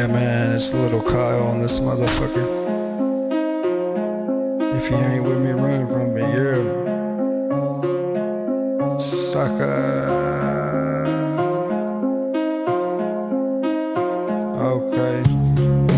Yeah, man, it's little Kyle on this motherfucker. If you ain't with me, run from me, yeah. Sucker. Okay,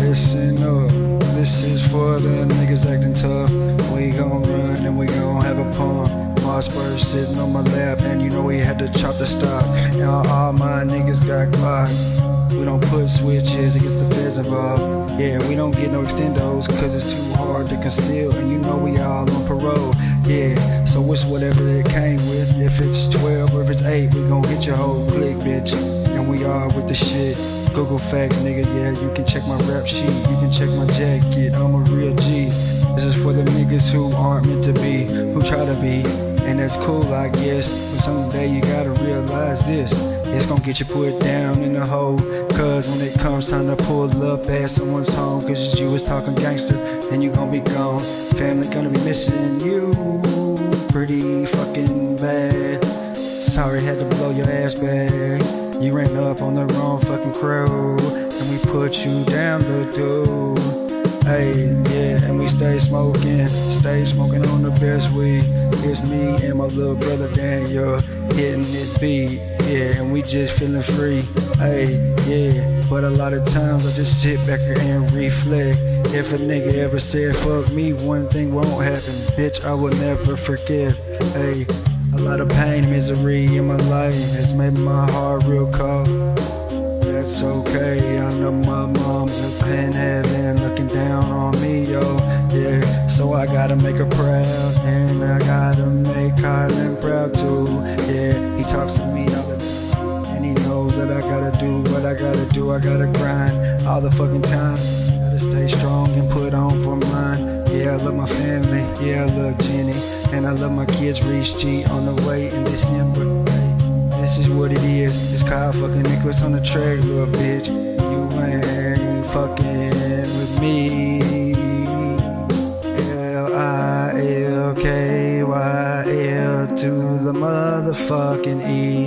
listen up. This is for the niggas acting tough. We gon' run and we gon' have a pump. My Spurs sitting on my lap, and you know we had to chop the stop. Now all my niggas got Glocks. We don't put switches, it gets the feds involved. Yeah, we don't get no extendos, cause it's too hard to conceal. And you know we all on parole. Yeah, so it's whatever it came with. If it's 12 or if it's 8, we gon' get your whole clique, bitch. And we are with the shit. Google facts, nigga, yeah, you can check my rap sheet. You can check my jacket, I'm a real G. This is for the niggas who aren't meant to be, who try to be. And that's cool, I guess, but someday you gotta realize this. It's gonna get you put down in the hole. Cause when it comes time to pull up at someone's home, cause you was talking gangster, then you gon' be gone. Family gonna be missing you pretty fucking bad. Sorry, had to blow your ass back. You ran up on the wrong fucking crew, and we put you down the dude. Hey, yeah, and we stay smoking on the best weed. It's me and my little brother Daniel hitting this beat, yeah, and we just feeling free. Hey, yeah, but a lot of times I just sit back here and reflect. If a nigga ever said fuck me, one thing won't happen, bitch, I will never forget. Hey, a lot of pain and misery in my life has made my heart real cold. That's okay, I know my mom's up in heaven looking down on me, yo. Yeah, so I gotta make her proud, and I gotta make Kylan proud too. Yeah, he talks to me all the time, and he knows that I gotta do what I gotta do. I gotta grind all the fucking time. Gotta stay strong and put on for mine. Yeah, I love my family, yeah, I love Jenny, and I love my kids. Reach G on the way in December. This is what it is. It's Kyle fucking Nicholas on the track, little bitch. You ain't fucking with me. Lilkyl to the motherfucking E.